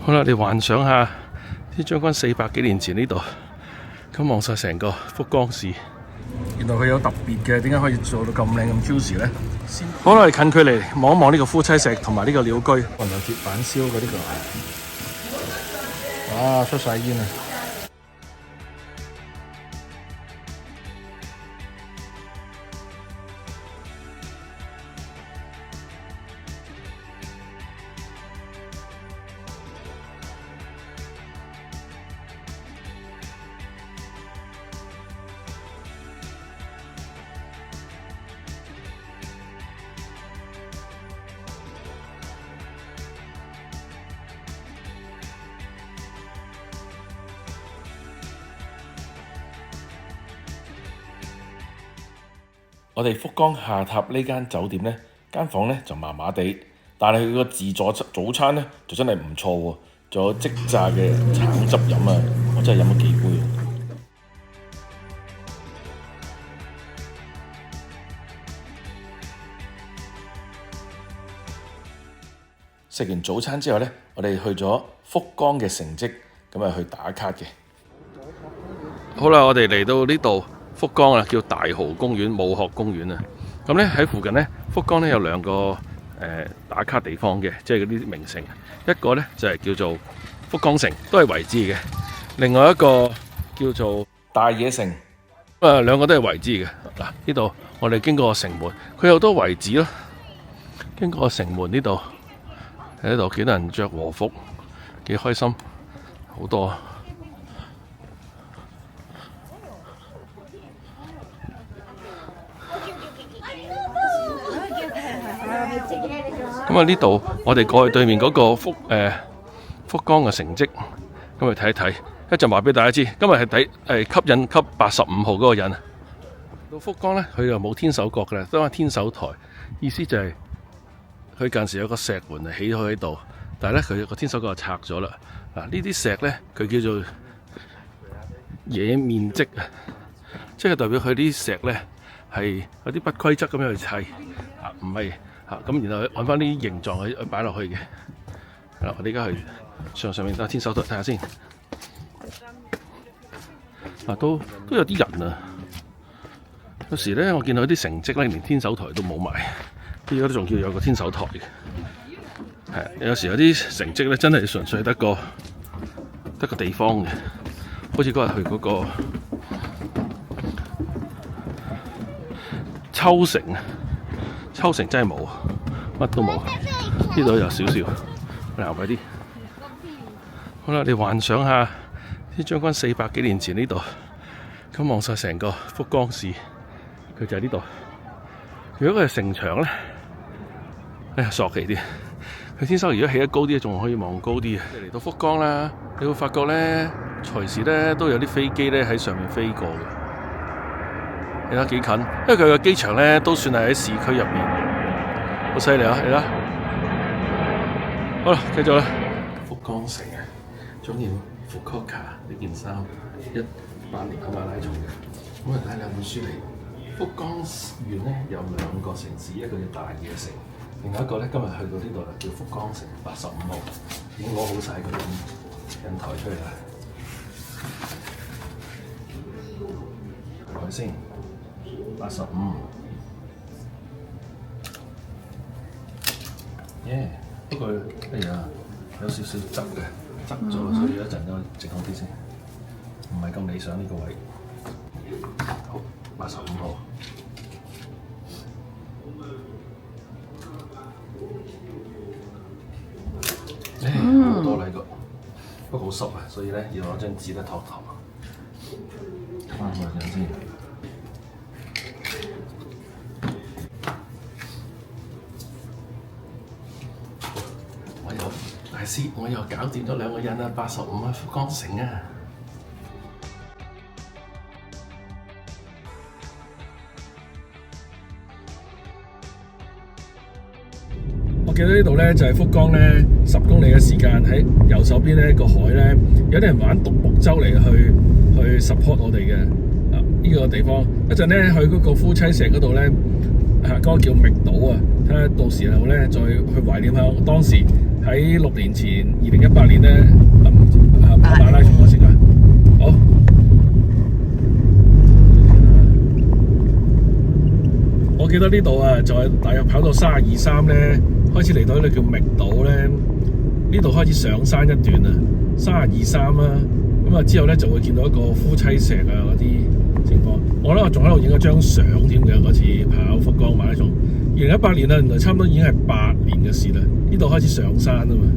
好啦，你幻想下啲將軍400幾年前呢度，咁望晒成個福岡市。原來佢有特別嘅，點解可以做到咁靚咁 juicy 咧？好啦，我哋近距離望一望呢個夫妻石同埋呢個鳥居。雲頭鐵板燒嗰啲個，哇，出晒煙啊！我哋福岡下榻呢間酒店呢，間房呢就麻麻地，但係佢個自助早餐呢就真係唔錯喎，仲有即炸嘅橙汁飲啊，我真係飲咗幾杯。食完早餐之後呢，我哋去咗福岡嘅城跡，咁啊去打卡嘅。好啦，我哋嚟到呢度。福岡啊，叫大蠔公園、武學公園啊。咁咧喺附近咧，福岡咧有兩個打卡地方嘅，即係嗰啲名城。一個咧就係叫做福岡城，都係遺址嘅；另外一個叫做大野城，兩個都係遺址嘅。嗱，呢度我哋經過城門，佢有好多遺址咯。經過城門呢度，喺呢度幾多人着和服，幾開心，好多。咁啊！呢度我哋過去對面嗰個福岡嘅成績，咁去睇一睇。一陣話俾大家知，今日係吸引級85號嗰個人。到福岡呢，佢又冇天守閣嘅啦，都係天守台。意思就係佢近時有個石門係起咗喺度，但係咧佢個天守閣就拆咗啦。嗱，呢啲石咧佢叫做野面積啊，即係代表佢啲石咧係有啲不規則咁樣去砌啊，唔係。咁然後按翻啲形狀去擺落去嘅。我哋而家去上面天守台睇下先。都有啲人啊。有時咧，我見到啲成績咧，連天守台都冇埋，而家都仲叫有個天守台嘅。有時有啲成績咧，真係純粹得個地方嘅，好似嗰日去嗰個秋城啊。秋城真係冇，乜都冇。呢度有少少，行快啲。好啦，你幻想下啲將軍400幾年前呢度，咁望晒成個福岡市，佢就喺呢度。如果佢係城牆咧，索氣啲。佢天守如果起得高啲，仲可以望高啲。嚟到福岡啦，你會發覺咧，隨時咧都有啲飛機咧喺上面飛過嘅。你睇幾近，因為佢個機場咧都算係喺市區入面，好犀利啊！你睇，好啦，繼續啦。福岡城啊，中意福岡卡呢件衫，18年嘅馬拉松嘅。咁啊，睇兩本書嚟。福岡縣咧有2個城市，一個叫大野城，另外一個咧今日去到呢度就叫福岡城85號，已經攞好晒嗰啲印台出嚟啦。睇先。85，不過有少少側嘅，側咗，所以一陣都整好啲先，唔係咁理想呢個位。好，85號。好多呢個，不過好濕啊，所以咧要攞張紙咧托頭。睇翻個樣先。我又搞掂咗2個印啊，85啊，福岡城啊！我記得呢度咧就係福岡咧10公里嘅時間，喺右手邊咧個海咧有啲人玩獨木舟嚟去 support 我哋嘅呢個地方。一陣咧去嗰個夫妻石嗰度咧，嗰個叫覓島啊，睇下到時候咧再去懷念下當時喺6年前2018年咧跑馬拉松嘅時間。好，我記得呢度啊，就係大約跑到32.3咧，開始嚟到呢個叫覓島咧，呢度開始上山一段啊，32.3啦。咁啊之後咧就會見到一個夫妻石啊嗰啲情況。我咧仲喺度影咗張相添嘅，嗰次跑福岡馬拉松，2018年啦，原來差唔多已經係8年嘅事啦。呢度開始上山啊嘛。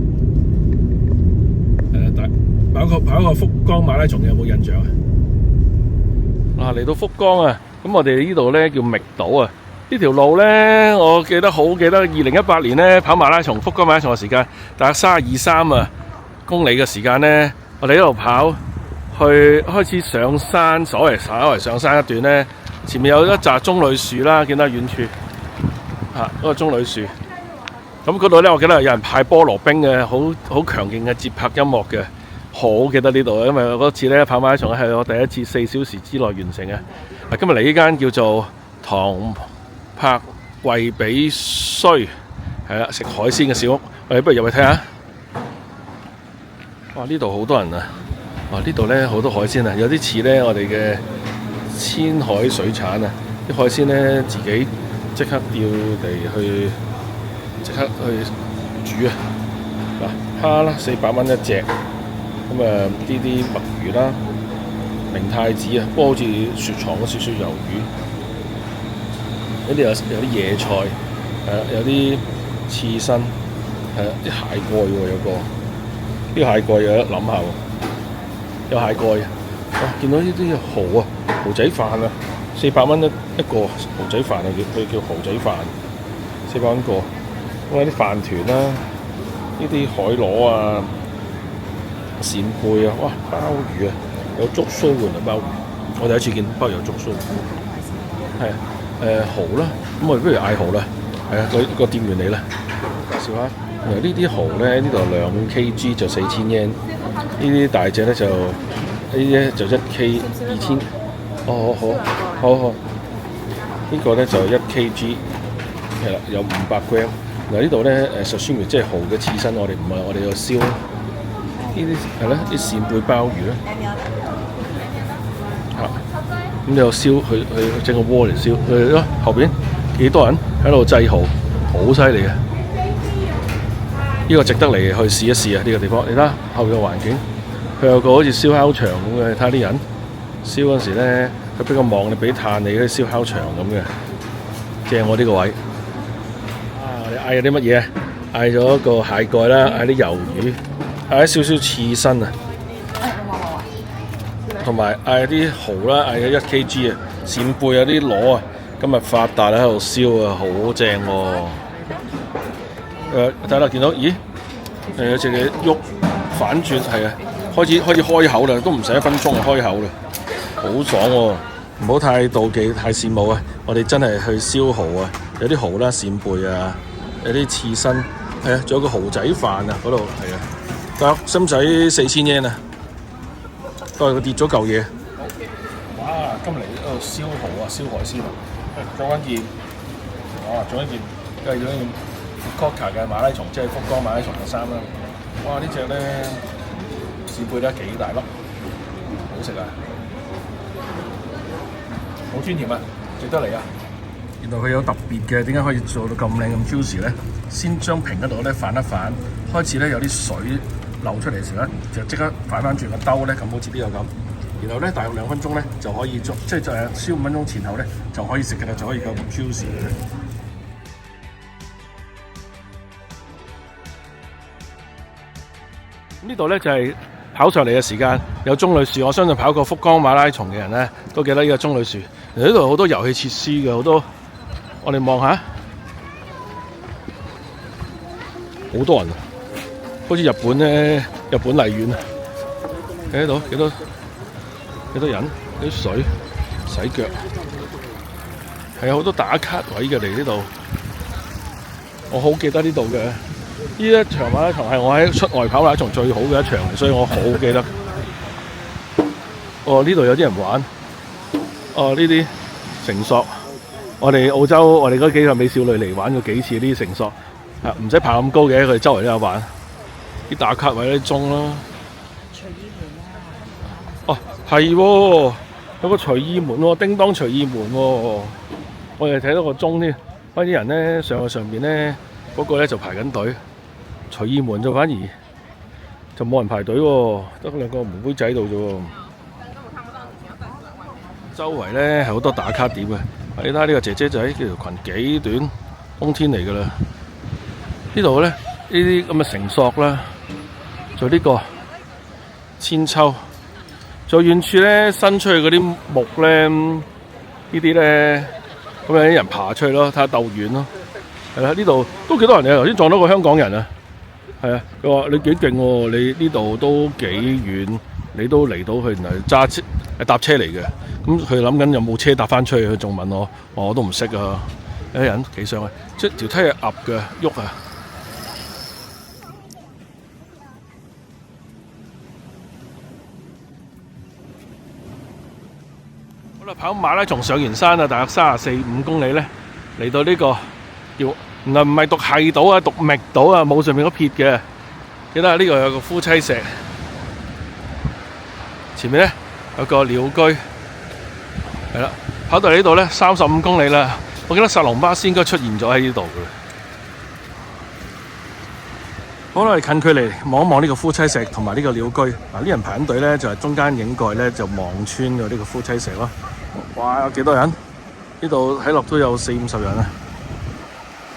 跑個福岡馬拉松有冇印象啊？嚟到福岡啊，咁我哋呢度咧叫覓島啊。呢條路咧，我記得2018年咧跑馬拉松福岡馬拉松嘅時間，大約32.3公里嘅時間咧，我哋一路跑去開始上山，稍為上山一段咧，前面有一紮棕櫚樹啦，見到遠處嗰個棕櫚樹。咁嗰度咧，我記得有人派菠蘿冰嘅，好強勁嘅節拍音樂嘅。好記得呢度，因為嗰次咧跑馬拉松係我第一次4小時之內完成嘅。今日嚟呢間叫做唐柏惠比須，係啦，食海鮮嘅小屋，我哋不如入去睇下。哇！呢度好多人啊！哇！呢度咧好多海鮮啊，有啲似咧我哋嘅千海水產啊，啲海鮮咧自己即刻釣嚟去，即刻去煮啊！嗱，蝦啦，400蚊一隻。咁啊，呢啲墨魚啦，明太子啊，不過好似雪藏咗少少魷魚。呢啲有啲野菜，有啲刺身，啲蟹蓋喎，有個呢個蟹蓋有得諗下喎，有蟹蓋。哇！見到呢啲蠔啊，蠔仔飯啊，400蚊一個蠔仔飯啊，佢叫蠔仔飯，400蚊個。咁有啲飯團啦，呢啲海螺啊。扇貝啊，哇！鮑魚啊，有竹鬚換啊鮑魚，我第一次見鮑魚有竹鬚。係蠔啦，咁我哋不如嗌蠔啦。係啊，個店員嚟啦，介紹下。呢啲蠔咧，呢度2 kg 就4000yen，呢啲大隻咧就呢啲咧就1K 2000。哦，好。呢個咧就1 kg， 係啦，有500 gram。嗱呢度咧sashimi即係蠔嘅刺身，我哋有燒。呢啲係啦，啲扇貝鮑魚啦，咁有燒去整個鍋嚟燒。後邊幾多人喺度製蠔，好犀利嘅。呢個值得嚟去試一試啊！呢個地方，你睇下後邊嘅環境，佢有個好似燒烤場咁嘅，睇下啲人燒嗰時咧，佢俾個網你俾炭你，啲燒烤場咁嘅，正我呢個位。你嗌咗啲乜嘢？嗌咗個蟹蓋啦，嗌啲魷魚。嗌少少刺身啊，同埋嗌啲蠔啦，嗌咗1 kg 啊，扇貝啊啲螺啊，今日發達喺度燒啊，好正喎！睇下見到，咦？有隻嘢喐反轉，係啊，開始開口啦，都唔使1分鐘就開口啦，好爽喎！唔好太妒忌、太羨慕啊！我哋真係去燒蠔啊，有啲蠔啦、扇貝啊，有啲刺身，係啊，仲有個蠔仔飯啊，嗰度係啊。使唔使4000 yen啊？都係佢跌咗嚿嘢。哇！今日嚟呢度燒蠔啊，燒海鮮啊！着一件，着一件 Fukuoka 嘅馬拉松，即係福岡馬拉松嘅衫啦。哇！呢隻咧扇貝得幾大粒，好食啊！好專業啊，值得嚟啊！原來佢有特別嘅，點解可以做到咁靚咁 juicy 咧？先將平嗰度咧反一反，開始咧有啲水流出嚟嘅時候咧，就即刻反翻轉個兜咧，咁好似呢個咁。然後咧大約2分鐘咧就可以做，即係燒5分鐘前後咧就可以食嘅啦，就可以夠咁 juicy 嘅。呢度咧就係跑上嚟嘅時間有棕櫚樹，我相信跑過福岡馬拉松嘅人咧都記得呢個棕櫚樹。呢度好多遊戲設施嘅，好多我哋望下，好多人啊，好似日本咧，日本荔園啊，睇到幾多人，啲水洗腳，係好多打卡位嘅嚟呢度，我好記得呢度嘅。呢一場馬拉松係我喺出外跑馬拉松最好嘅一場，所以我好記得。呢度有啲人玩，呢啲繩索，我哋澳洲我哋嗰幾個美少女嚟玩過幾次呢啲繩索，唔使爬咁高嘅，佢哋周圍都有玩。啲打卡位啲鐘啦。隨意門啊！哦，係喎，有個隨意門喎，叮當隨意門喎。我哋睇到個鐘添，啲人咧上去上邊咧，嗰個咧就排緊隊。隨意門就反而就冇人排隊喎，得兩個妹仔喺度啫喎。周圍咧係好多打卡點嘅，你睇下呢個姐姐仔條裙幾短，冬天嚟㗎啦。呢度咧呢啲咁嘅繩索啦，仲有呢個千秋，仲有遠處咧伸出去嗰啲木咧，呢啲咧咁有啲人爬出去咯，睇下鬥遠咯。係啦，呢度都幾多人嘅，頭先撞到個香港人啊！係啊，佢話你幾勁喎，你呢度都幾遠，你都嚟到去，原來揸車搭車嚟嘅。咁佢諗緊有冇車搭翻出去，佢仲問我都唔識啊！有人企上去，即係條梯係揼嘅，喐啊！好啦，跑馬拉松上完山啊，大約34-35公里咧，嚟到呢個叫原來唔係讀係島啊，讀覓島啊，冇上面嗰撇嘅。記得呢度有個夫妻石，前面咧有個鳥居，係啦。跑到嚟呢度咧35公里啦。我記得薩隆巴斯應該出現咗喺呢度嘅。好啦，我哋近距離望一望呢個夫妻石同埋呢個鳥居。嗱，啲人排緊隊咧，就係中間影蓋咧，就望穿咗呢個夫妻石咯。哇！有幾多人？呢度睇落都有40-50人啊！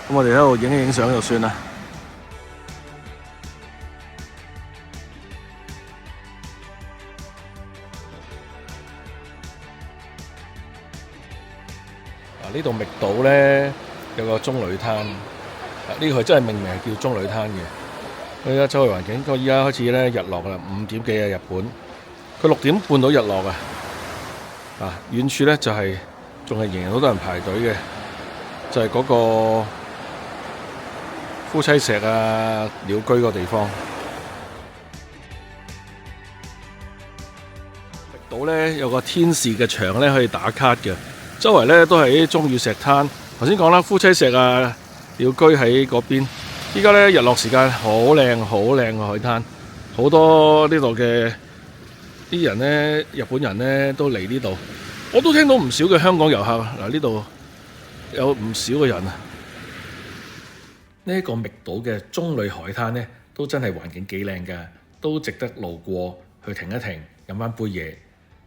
咁我哋喺度影一影相就算啦。呢度覓島咧有個棕櫚灘，呢個真係命名係叫棕櫚灘嘅。佢而家周圍環境，佢而家開始咧日落啦，5點幾啊日本，佢6點半到日落啊。遠處咧就係仲係仍然好多人排隊嘅，就係嗰個夫妻石啊鳥居個地方。覓島咧有個天使嘅牆咧可以打卡嘅。周圍咧都係啲鐘乳石灘，頭先講啦，夫妻石啊，鳥居喺嗰邊。依家咧日落時間好靚好靚嘅海灘，好多呢度嘅啲人咧，日本人咧都嚟呢度。我都聽到唔少嘅香港遊客嗱，呢度有唔少嘅人啊。呢個覓島嘅棕櫚海灘咧，都真係環境幾靚㗎，都值得路過去停一停，飲翻杯嘢。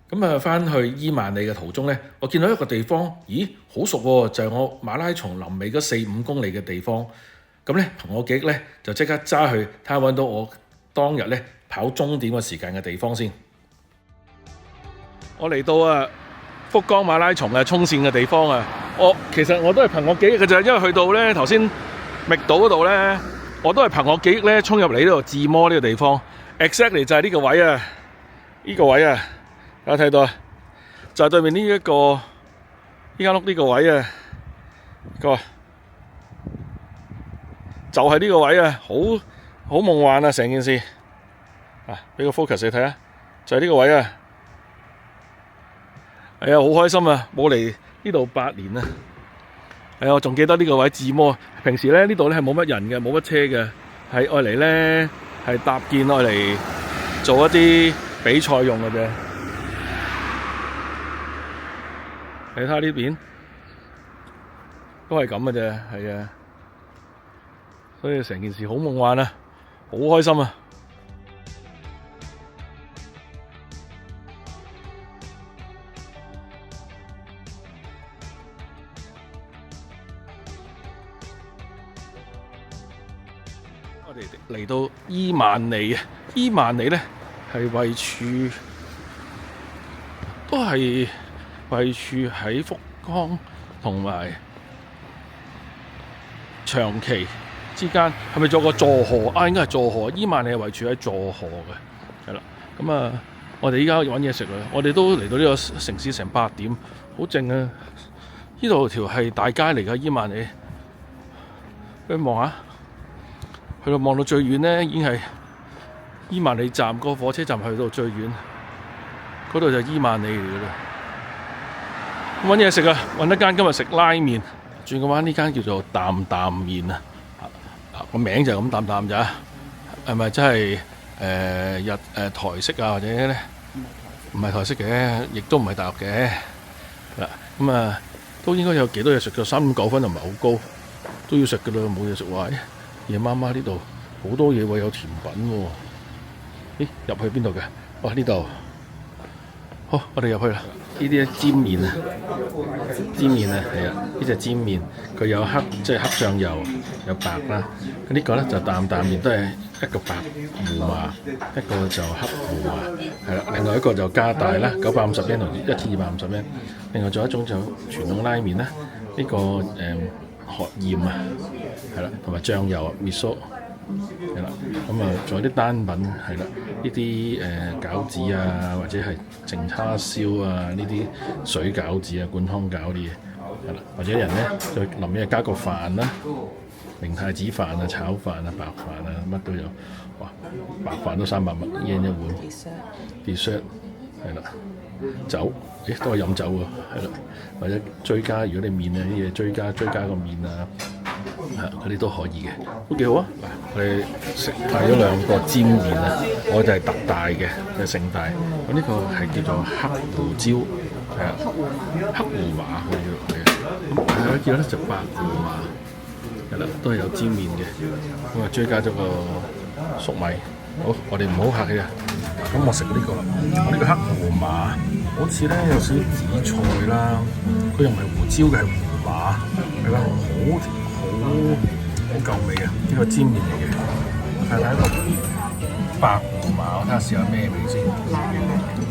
咁啊，翻去伊萬里嘅途中咧，我見到一個地方，咦，好熟喎，就係我馬拉松臨尾嗰4-5公里嘅地方。咁咧，憑我記憶咧，就即刻揸去睇下揾到我當日咧跑終點嘅時間嘅地方先。我嚟到啊福岡馬拉松嘅衝線嘅地方啊，其實我都係憑我記憶嘅啫，因為去到咧頭先覓島嗰度咧，我都係憑我記憶咧衝入嚟呢度自摸呢個地方 ，exactly 就係呢個位啊，呢個位啊。大家睇到啊，就係對面呢一個呢間屋呢個位啊，就係呢個位啊，好夢幻啊成件事啊！俾個 focus 你睇下，就係呢個位啊，係啊，好開心啊！冇嚟呢度8年啊，係啊，我仲記得呢個位自摸。平時咧呢度咧係冇乜人嘅，冇乜車嘅，係愛嚟咧係搭建愛嚟做一啲比賽用嘅啫。你睇下呢邊都係咁嘅啫，係啊，所以成件事好夢幻啊，好開心啊！我哋嚟到伊萬里啊，伊萬里咧係位處都係位處喺福岡同埋長崎之間，係咪仲有個佐賀啊？應該係佐賀。伊萬里係位處喺佐賀嘅，係啦。咁啊，我哋依家揾嘢食啦。我哋都嚟到呢個城市成8點，好靜啊！呢度條係大街嚟㗎，伊萬里。去望下，去到望到最遠咧，已經係伊萬里站個火車站，去到最遠，嗰度就伊萬里嚟㗎啦。揾嘢食啊！揾一間今日食拉麵，轉個彎呢間叫做擔擔麵啊！個名就係咁擔擔咋。係咪真係台式啊，或者咧唔係台式嘅，亦都唔係大陸嘅嗱。咁啊，都應該有幾多嘢食嘅，3.9分就唔係好高，都要食嘅啦，冇嘢食話。夜媽媽呢度好多嘢喎，有甜品喎。咦，入去邊度嘅？哇，呢度。好，我哋入去啦。呢啲煎麵啊，煎麵啊，係啊，呢隻煎麵佢有黑，即係黑醬油，有白啦。呢個咧就擔麵，都係一個白胡麻，一個就黑胡麻，係啦。另外一個就加大啦，950 yen 同1250 yen。另外仲有一種就傳統拉麵啦，呢個殼鹽啊，係啦，同埋醬油啊，miso。係啦，咁啊，仲有啲單品係啦，呢啲餃子啊，或者係淨叉燒啊，呢啲水餃子啊、灌湯餃啲嘢，係啦，或者人咧就臨尾加個飯啦，明太子飯啊、炒飯啊、白飯啊，乜都有。哇，白飯都300yen一碗 dessert 係啦，酒都係飲酒喎，係啦，或者追加，如果你麵啊啲嘢追加個麵啊。嗰啲都可以嘅，都幾好啊！嗱，我哋食買咗2個煎麵啊，我就係特大嘅，就盛大。咁呢個係叫做黑胡椒，係啊，黑胡麻佢叫係啊。咁係啊，叫咧就白胡麻，係啦，都係有煎麵嘅。咁啊，追加咗個粟米。好，我哋唔好客氣啊。咁我食呢個啦，我呢個黑胡麻好似咧有少少紫菜啦，佢又唔係胡椒嘅，係胡麻，係啦，好夠味啊！呢個煎麵嚟嘅，睇睇一個白胡麻，我睇下試下咩味先。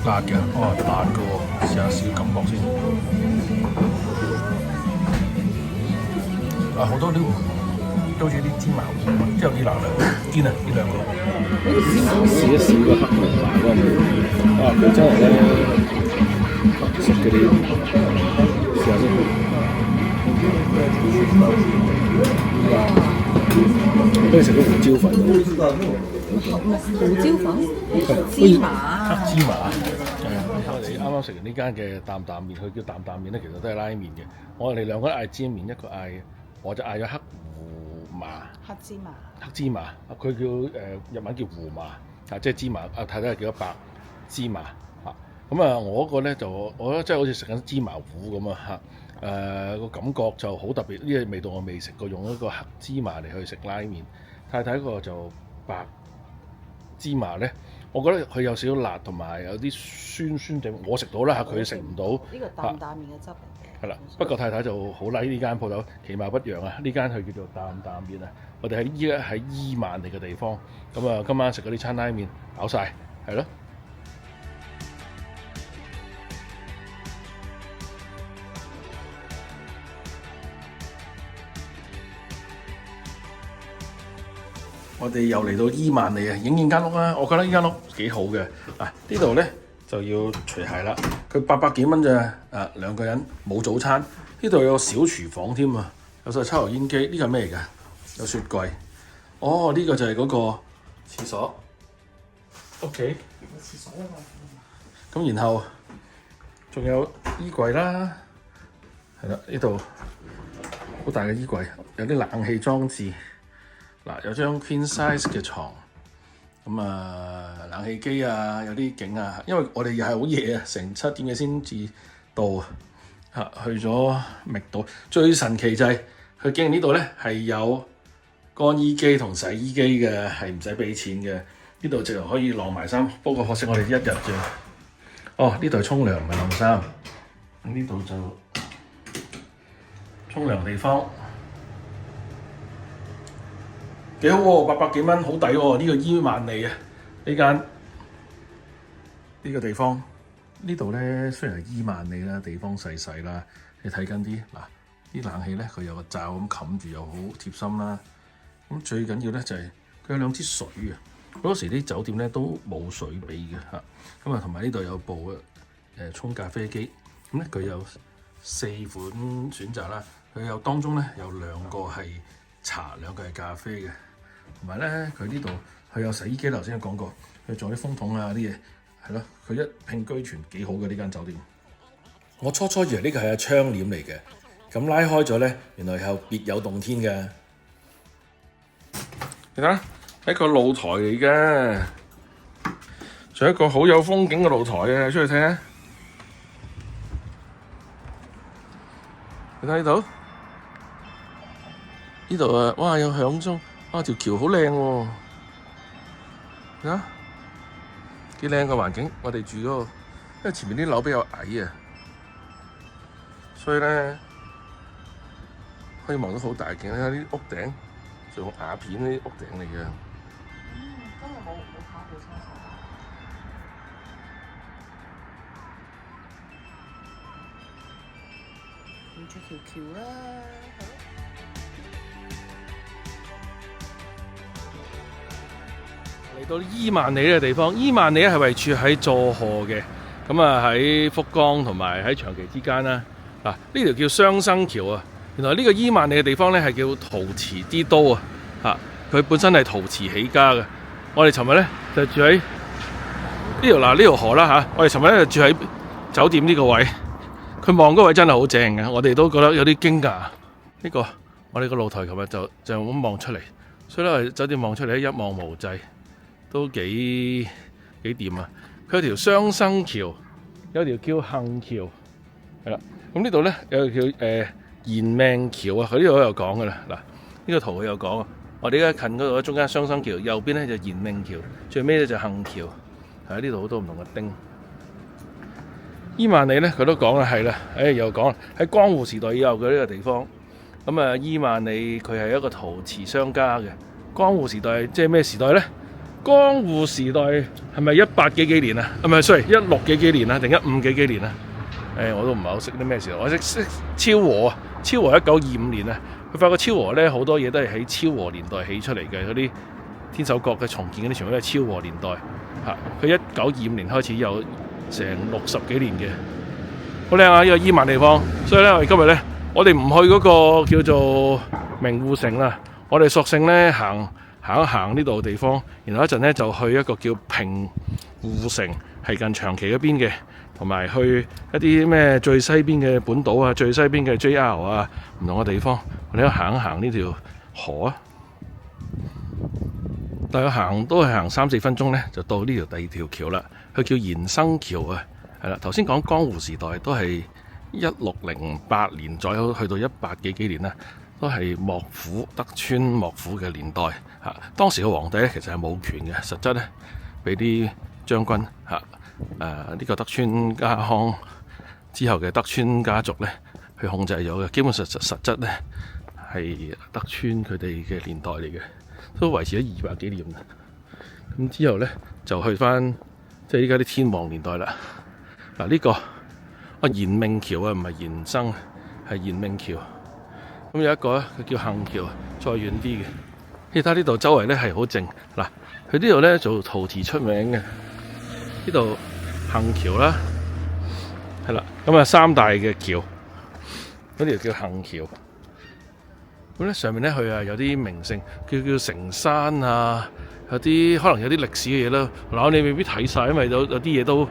辣嘅，哦，辣嘅喎，試下感覺先。啊，好多啲都似啲芝麻糊，即係有啲辣啦，堅啊！呢2個。試一試個黑胡麻嗰個味。啊，佢真係咧食嗰啲，試下先。可以食到胡椒粉，胡椒粉，芝麻，黑芝麻。我哋啱啱食完呢間嘅擔麵，佢叫擔麵咧，其實都係拉麵嘅。我哋2個嗌煎麵，一個嗌，我就嗌咗黑胡麻。黑芝麻，佢叫日文叫胡麻，啊即係芝麻。啊睇睇係幾多白芝麻嚇。咁啊，我嗰個咧就我覺得真係好似食緊芝麻糊咁啊嚇。個感覺就好特別，呢個味道我未食過，用一個黑芝麻嚟去食拉麵。太太個就白芝麻咧，我覺得佢有少少辣，同埋有啲酸地。我食到啦嚇，佢食唔到。呢個擔麵嘅汁嚟嘅。係啦，不過太太就好 like 呢間鋪頭，其貌不揚啊！呢間佢叫做擔麵啊。我哋依家喺伊萬地嘅地方，咁啊今晚食嗰啲餐拉麵飽晒，係咯。我哋又嚟到伊萬里啊，影間屋啦。我覺得呢間屋幾好嘅。嗱，呢度咧就要除鞋啦。佢800幾蚊咋，2個人冇早餐。呢度有個小廚房添啊，有晒抽油煙機。呢個係咩嚟㗎？有雪櫃。哦，呢個就係嗰個廁所。OK。廁所啊嘛。咁然後仲有衣櫃啦，係啦，呢度好大嘅衣櫃，有啲冷氣裝置。嗱，有張 queen size 嘅床，咁冷氣機啊，有啲景啊，因為我哋又係好夜啊，成7點幾先至到啊，去咗覓島。最神奇就係佢竟然呢度咧係有乾衣機同洗衣機嘅，係唔使俾錢嘅。呢度直頭可以晾埋衫，不過可惜我哋1日啫。哦，呢度係沖涼唔係晾衫，咁呢度就沖涼地方。幾好喎，800幾蚊，好抵喎！呢個伊萬里啊，呢個地方，呢度咧雖然係伊萬里啦，地方細細啦，你睇緊啲嗱，啲冷氣咧佢有個罩咁冚住，又好貼心啦。咁最緊要咧就係佢有2支水啊！好多時啲酒店咧都冇水俾嘅嚇。咁啊，同埋呢度有部沖咖啡機，咁咧佢有4款選擇啦。佢有當中咧有2個係茶，2個係咖啡嘅。同埋咧，佢呢度佢有洗衣機，頭先講過，佢仲有啲風筒啊啲嘢，係咯，佢一應俱全，幾好嘅呢間酒店。我初以為呢個係窗簾嚟嘅，咁拉開咗咧，原來係別有洞天嘅。你睇下係一個露台嚟嘅，仲有一個好有風景嘅露台啊！出去睇下，你睇到呢度啊？哇，有響鐘，哇，條橋好靚喎！睇下幾靚嘅環境，我哋住嗰個，因為前面啲樓比較矮啊，所以咧可以望到好大景。睇下啲屋頂，仲瓦片啲屋頂嚟嘅。今日冇跑步車上。沿住條橋啦，嚟到伊萬里呢個地方，伊萬里係位處喺佐賀嘅，咁啊喺福岡同埋喺長崎之間啦。嗱，呢條叫雙生橋啊。原來呢個伊萬里嘅地方咧係叫陶瓷之都啊。嚇，佢本身係陶瓷起家嘅。我哋尋日咧就住喺呢條呢條河啦嚇。我哋尋日咧就住喺酒店呢個位，佢望嗰位真係好正嘅，我哋都覺得有啲驚訝。呢個我哋個露台尋日就咁望出嚟，所以咧酒店望出嚟一望無際。都幾掂啊！佢有條雙生橋，有條叫幸橋，係啦。咁呢度咧有條延命橋啊，佢呢度都有講噶啦。嗱，呢個圖佢有講啊。我哋而家近嗰度中間雙生橋，右邊咧就延命橋，最尾咧就幸橋。係呢度好多唔同嘅丁。伊萬里咧佢都講啦，係啦，又講喺江戶時代以後嘅呢個地方。咁啊，伊萬里佢係一個陶瓷商家嘅。江戶時代即係咩時代咧？江戶時代係咪18幾年啊？唔係，sorry， 16幾年啊，定15幾年啊？我都唔係好識啲咩時代。我識昭和啊，昭和1925年啊。佢發覺昭和咧好多嘢都係喺昭和年代起出嚟嘅，嗰啲天守閣嘅重建嗰啲全部都係昭和年代嚇。佢1925年開始有成60幾年嘅，好靚啊！呢個伊萬地方，所以咧我哋今日咧，我哋唔去嗰個叫做名護城啦，我哋索性咧行一行呢度地方，然後一陣咧就去一個叫平護城，係近長崎嗰邊嘅，同埋去一啲咩最西邊嘅本島啊、最西邊嘅 JR 啊，唔同嘅地方，我哋都行一行呢條河啊。大概行都係行3-4分鐘咧，就到呢條第二條橋啦。佢叫延生橋啊，係啦。頭先講江戶時代都係1608年左右，去到18幾年啦。都係幕府德川幕府嘅年代嚇，當時嘅皇帝咧其實係冇權嘅，實質咧俾啲將軍嚇呢個德川家康之後嘅德川家族咧去控制咗嘅，基本上實質咧係德川佢哋嘅年代嚟嘅，都維持咗200幾年。咁之後咧就去翻即係依家啲天皇年代啦。嗱，呢個延命橋啊，唔係延生，係延命橋。咁有一個咧，佢叫幸橋，再遠啲嘅。你睇呢度周圍咧係好靜。嗱，佢呢度咧做陶瓷出名嘅。呢度幸橋啦，係啦。咁啊3大嘅橋，嗰條叫幸橋。咁咧上面咧佢啊有啲名勝，叫成山啊，有啲可能有啲歷史嘅嘢啦。嗱，你未必睇晒，因為有啲嘢都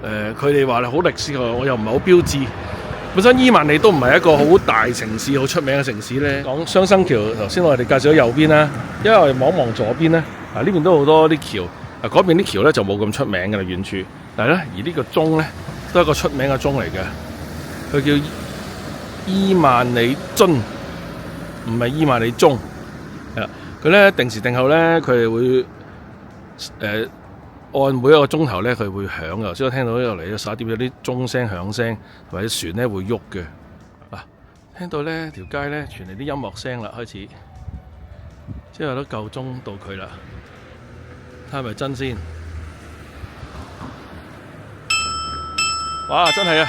佢哋話係好歷史嘅，我又唔係好標誌。本身伊萬里都唔係一個好大城市、好出名嘅城市咧。講雙生橋，頭先我哋介紹咗右邊啦，因為我哋望左邊咧，呢邊都好多啲橋，嗰邊啲橋咧就冇咁出名嘅啦，遠處。但係咧，而呢個鐘咧都係一個出名嘅鐘嚟嘅，佢叫伊萬里樽，唔係伊萬里鐘。係啦，佢咧定時定候咧，佢哋會按每一個鐘頭咧，佢會響嘅。頭先我聽到呢度嚟到11點有啲鐘聲響聲，同埋啲船咧會喐嘅。嗱，聽到咧條街咧傳嚟啲音樂聲啦，開始，之後都夠鐘到佢啦。睇下係咪真先？哇！真係啊！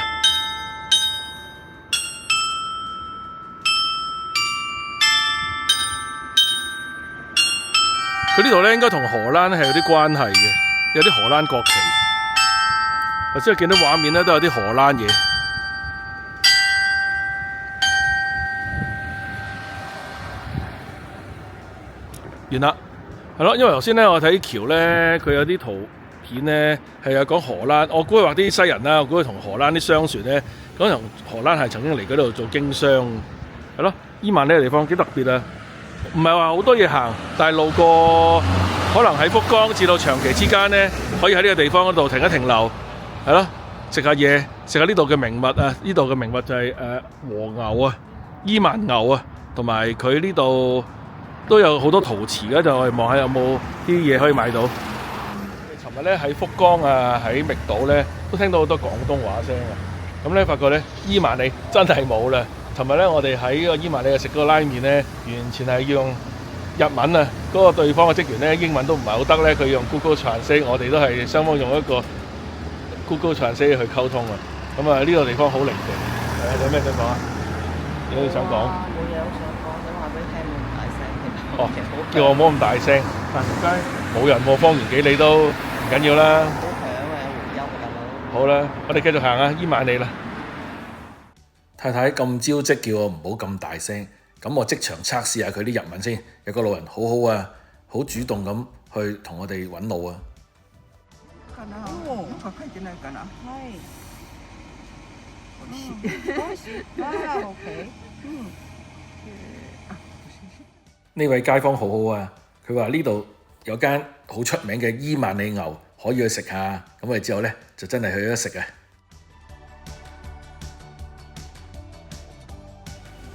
佢呢度咧應該同荷蘭係有啲關係嘅。有啲荷蘭國旗，頭先我見到畫面咧都有啲荷蘭嘢。完啦，係咯，因為頭先咧我睇橋咧，佢有啲圖片咧係有講荷蘭，我估話啲西人啦，我估佢同荷蘭啲商船咧，可能荷蘭係曾經嚟嗰度做經商，係咯。伊萬里呢個地方幾特別啊，唔係話好多嘢行，但係路過可能喺福岡至到長崎之間呢，可以喺呢個地方嗰度停一停留，係咯，食下嘢，食下呢度嘅名物啊！呢度嘅名物就係和牛啊、伊萬牛啊，同埋佢呢度都有好多陶瓷嘅，就我哋望下有冇啲嘢可以買到。尋日咧喺福岡啊，喺覓島咧都聽到好多廣東話聲啊！咁咧發覺咧伊萬里真係冇啦。尋日咧我哋喺個伊萬里食嗰個拉麵咧，完全係要用日文啊！嗰個對方嘅職員咧英文都唔係好得咧，佢用 Google Translate， 我哋都係雙方用一個 Google Translate 去溝通啊！咁啊呢個地方好寧靜，你有咩想講啊？有咩想講？冇嘢好想講，想話俾你聽，冇咁大聲。哦，叫我唔好咁大聲，但條街冇人喎，方圓幾里都唔緊要啦。好響啊，有回音啊，大佬。好啦，我哋繼續行啊，伊萬里啦。太太咁招積，叫我唔好咁大聲。咁我即場測試下佢啲日文先。有個老人好好啊，好主動咁去同我哋揾路啊。かな。なんか書いてないかな。係。OK。呢位街坊好好啊，佢話呢度有間好出名嘅伊萬里牛可以去食下。咁我哋之後呢，就真係去咗食啊。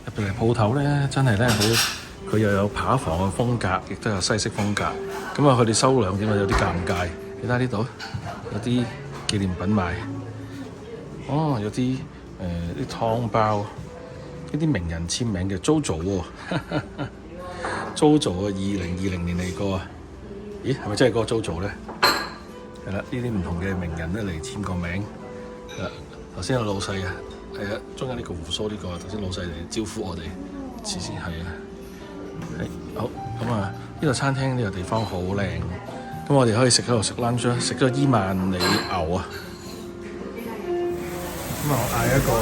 入到嚟鋪頭咧，真係咧好，佢又有扒房嘅風格，亦都有西式風格。咁啊，佢哋收兩點啊，有啲尷尬。你睇下呢度有啲紀念品賣，哦，有啲啲湯包，呢啲名人簽名嘅 JoJo 喎，JoJo 啊，2020年嚟過啊。咦，係咪真係嗰個 JoJo 咧？係啦，呢啲唔同嘅名人咧嚟簽個名。頭先有老細啊。係啊，中間呢個胡鬚呢個頭先老細嚟招呼我哋，遲先係啊。係好咁啊！呢個餐廳呢個地方好靚，咁我哋可以食喺度食 lunch 啦，食咗伊萬里牛啊。咁啊，我嗌一個，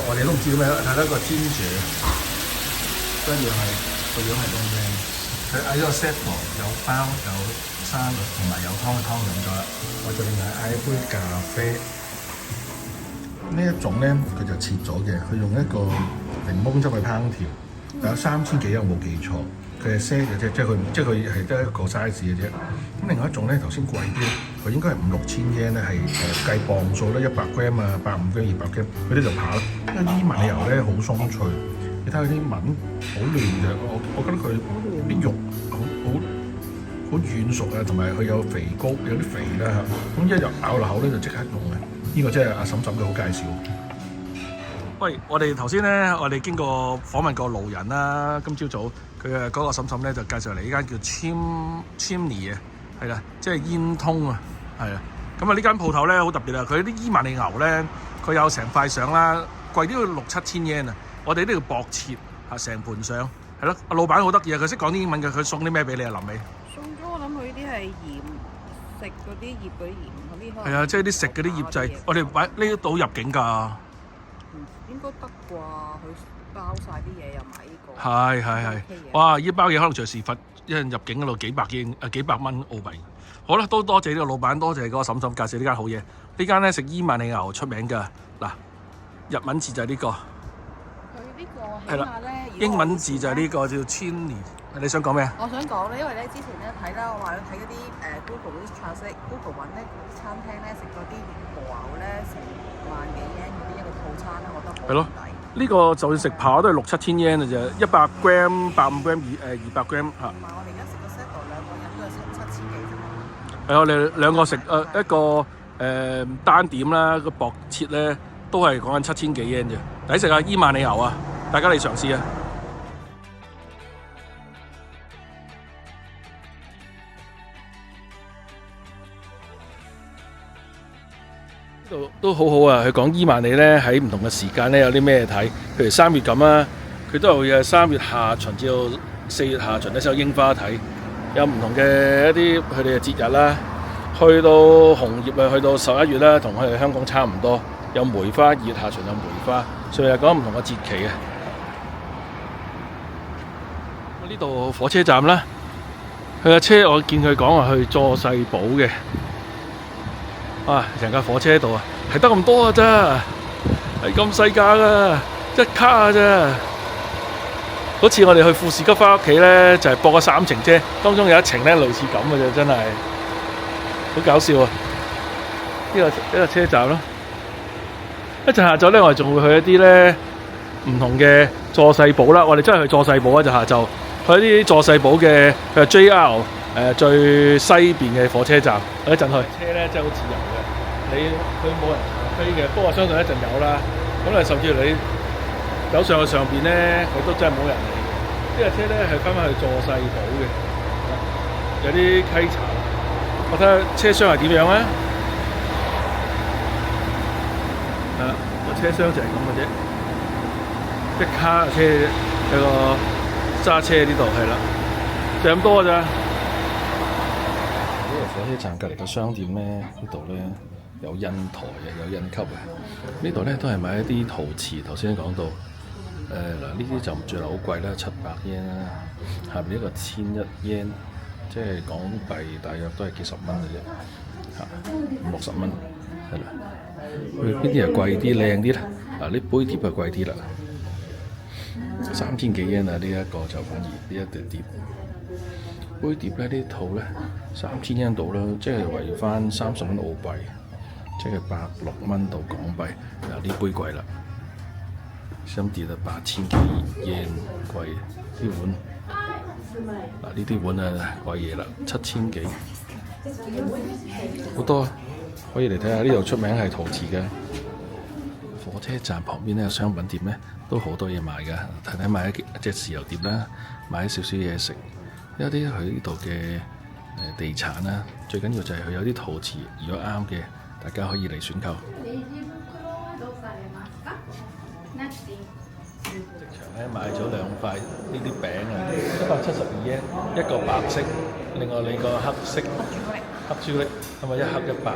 我哋都唔知咩，睇到一個煎住，跟住係個樣係咁靚。佢嗌咗個 set 有包有沙律同埋有湯嘅湯飲咗啦。我就另外嗌一杯咖啡。呢一種咧，佢就切咗嘅，佢用一個檸檬汁去烹調，有3000幾有冇記錯，佢係 set 嘅啫，即係佢係得一個 size 嘅啫。咁另外一種咧，頭先貴啲，佢應該係5-6千yen咧，係計磅數咧，100 gram 啊，150 gram、200 gram，嗰啲就扒啦。因為伊萬里牛咧好鬆脆，你睇佢啲紋好嫩嘅，我覺得佢啲肉好軟熟啊，同埋佢有肥膏，有啲肥啦嚇，咁一入咬落口咧就即刻用嘅。呢個真係阿嬸嬸嘅好介紹。喂，我哋頭先咧，我哋經過訪問過路人啦。今朝早佢嘅嗰個嬸嬸咧就介紹嚟呢間叫 Chimney 啊，係啦，即係煙通啊，係啊。咁啊呢間鋪頭咧好特別啊，佢啲伊萬里牛咧，佢有成塊相啦，貴啲要6-7千yen啊。我哋呢度薄切啊，成盤相係咯。阿老闆好得意啊，佢識講啲英文嘅，佢送啲咩俾你啊？臨尾送咗我諗佢呢啲係鹽，食嗰啲醃嗰啲鹽。係啊，即係啲食嗰啲醃製，我哋擺呢度入境㗎。應該得啩，佢包晒啲嘢又買呢個。係，哇！呢包嘢可能隨時罰一人入境嗰度幾百蚊澳幣。好啦，都多謝呢個老闆，多謝嗰個嬸嬸介紹呢間好嘢。呢間咧食伊萬里牛出名㗎。嗱，日文字就係呢個。佢呢個係啦，英文字就係呢個叫 Chimney。你想講咩啊？我想講咧，因為咧之前咧睇啦，我話睇嗰啲Google 嗰啲 Translate，Google 揾咧啲餐廳咧食嗰啲和牛咧成萬幾yen嗰啲一個套餐咧，我覺得好抵。呢個就算食扒都係6-7千yen嘅啫，100 gram、150 gram、200 gram 嚇。唔係，我哋而家食個 set 兩個人都係7千幾啫嘛。係我哋兩個食一個單點啦，個薄切咧都係講緊7000幾yen啫，抵食啊！伊萬里牛啊，大家嚟嘗試啊！都好好啊！佢講伊萬里咧喺唔同嘅時間咧有啲咩睇，譬如3月咁啊，佢都有3月下旬至到4月下旬咧先有櫻花睇，有唔同嘅一啲佢哋嘅節日啦。去到紅葉啊，去到11月啦，同佢哋香港差唔多，有梅花，2月下旬有梅花，所以係講唔同嘅節期啊。呢度火車站啦，佢嘅車我見佢講話去佐世保嘅。哇！成架火車度啊，係得咁多啊咋，係咁細架噶，一卡啊咋。嗰次我哋去富士急翻屋企咧，就係駁咗3程車，當中有1程咧類似咁嘅啫，真係好搞笑啊！呢個車站咯。一陣下晝咧，我哋仲會去一啲咧唔同嘅佐世保啦。我哋真係去佐世保啊！就下晝去一啲佐世保嘅，譬如 JR 最西邊嘅火車站。我一陣去車咧真係好自由嘅，佢冇人飛嘅，不過我相信一陣有啦。咁甚至你走上去上邊咧，佢都真係冇人嚟。呢個車咧係翻返去佐世保嘅，有啲稽查。我睇下車廂係點樣啊？個車廂就係咁嘅啫，一卡車有個揸車呢度係啦，就咁多㗎咋。呢個火車站隔離個商店咧，呢度咧有印台啊，有印級啊。呢度咧都係買一啲陶瓷，頭先講到。呢啲就唔最係好貴啦，700 yen 啦。下邊呢個1001 yen， 即係港幣大約都係幾十蚊嘅啫，嚇，50-60蚊係啦。邊啲係貴啲、靚啲咧？呢杯碟就貴啲啦，3000幾 yen 啊！呢一個就反而呢一對碟，杯碟咧呢套咧3000 yen 到啦，即係為翻30蚊澳幣，即係106蚊到港幣。呢杯貴啦。深碟啊，8000幾 yen 貴啲碗，呢啲碗啊貴嘢啦，7000幾，好多可以嚟睇下。呢度出名係陶瓷嘅。火車站旁邊呢個商品店咧都好多嘢賣㗎，睇睇買一隻豉油碟啦，買少少嘢食。有啲佢呢度嘅地產啦，最緊要就係佢有啲陶瓷，如果啱嘅，大家可以嚟選購。直場咧買咗2塊呢啲餅啊，172 yen， 一個白色，另外2個黑色，黑朱古力，咁啊1黑1白。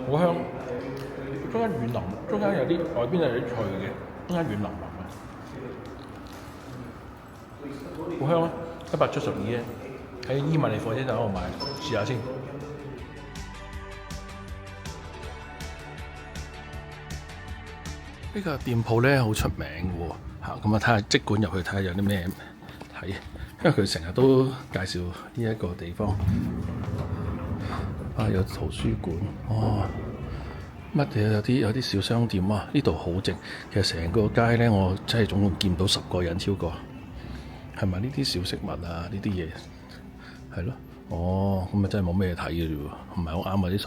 好香，中間軟腍，中間有啲外邊有啲脆嘅，中間軟腍腍嘅，好香啊！172 yen，喺伊萬里火車站嗰度買，試下先。呢個店鋪咧好出名嘅喎，咁啊睇下即管入去睇下有啲咩睇，因為佢成日都介紹呢一個地方。有圖書館，乜嘢有啲小商店啊！呢度好靜，其實成個街咧，我真係總共見唔到10個人超過。係咪呢啲小食物啊？呢啲嘢係咯，咁啊真係冇咩睇嘅啫喎，唔係好啱啊！啲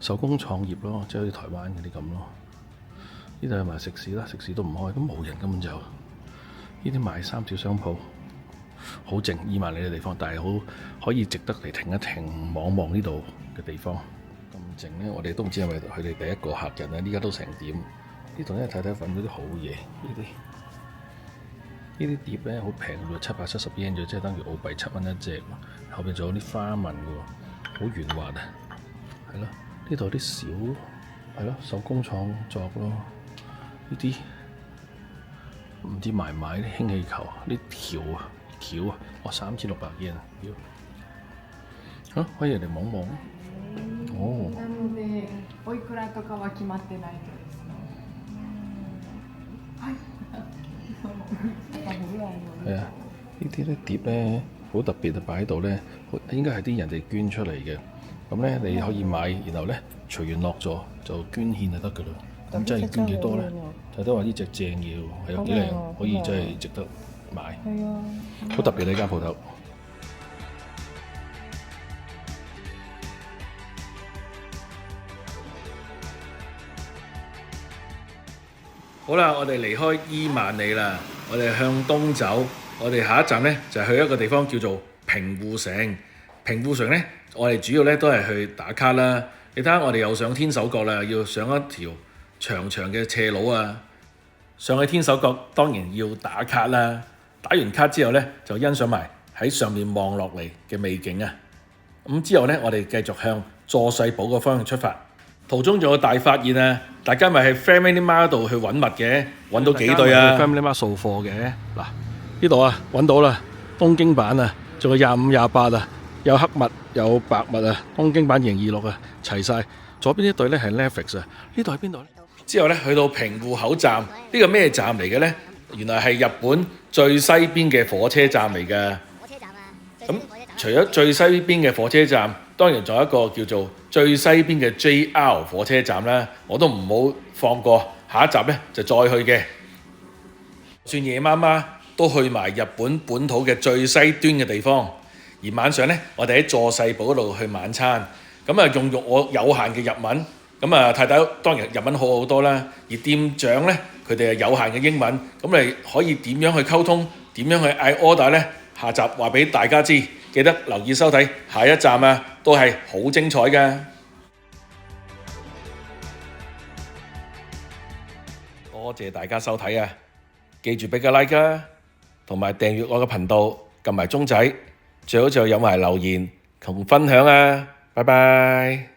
手工創業咯，即係好似台灣嗰啲咁咯。呢度係賣食肆啦，食肆都唔開，咁冇人根本就。呢啲賣衫小商鋪，好靜，2萬里嘅地方，但係好可以值得嚟停一停，望望呢度嘅地方。咁靜咧，我哋都唔知係咪佢哋第一個客人啊！依家都成點？呢度咧睇睇揾到啲好嘢，呢啲碟咧好平喎，770 yen 啫，即係等於澳幣7蚊一隻。後邊仲有啲花紋嘅喎，好圓滑啊，係咯。呢度啲小係咯手工創作咯，呢啲唔知買唔買啲氫氣球，啲橋啊，3600 yen 啊，可以嚟望望。なのでおいくらとかは決まってないですね。はい。係啊，呢啲咧碟咧好特別啊，擺喺度咧，應該係啲人哋捐出嚟嘅。咁咧你可以買，然後咧隨緣落座就捐獻就得㗎啦。咁真係捐幾多咧？睇到話呢隻正嘢喎，係有幾靚，可以真係值得買。係啊，好特別呢間鋪頭。好啦，我哋離開伊萬里啦，我哋向東走，我哋下一站呢，就係去一個地方叫做平戶城。平戶城呢，我哋主要呢都係去打卡啦。你睇下，我哋又上天守閣啦，要上一條長長嘅斜路啊。上去天守閣當然要打卡啦。打完卡之後呢，就欣賞埋喺上面望落嚟嘅美景啊。咁之後呢，我哋繼續向佐世保個方向出發。途中仲有大發現啊！大家咪喺 Family Mart 度去揾物嘅，揾到幾對啊 ！Family Mart 掃貨嘅嗱，呢度啊揾到啦，東京版啊，仲有25、28啊，有黑襪有白襪啊，東京版2026啊，齊晒。左邊呢對咧係 Netflix 啊，呢度喺邊度咧？之後咧去到平戶口站，呢個咩站嚟嘅呢？原來係日本最西邊嘅火車站嚟㗎。咁除咗最西邊嘅火車站，當然仲有一個叫做最西邊嘅 JR 火車站啦。我都唔好放過，下一集咧就再去嘅。算夜媽媽都去埋日本本土嘅最西端嘅地方，而晚上咧我哋喺佐世保嗰度去晚餐。咁啊用我有限嘅日文，咁啊太太當然日文好好多啦。而店長咧佢哋係有限嘅英文，咁你可以點樣去溝通？點樣去嗌 order 呢？下集話俾大家知，記得留意收睇下一站啊，都係好精彩㗎。多謝大家收睇啊！記住俾個 like 啊，同埋訂閱我嘅頻道，撳埋鐘仔，最好就有埋留言同分享啊！拜拜。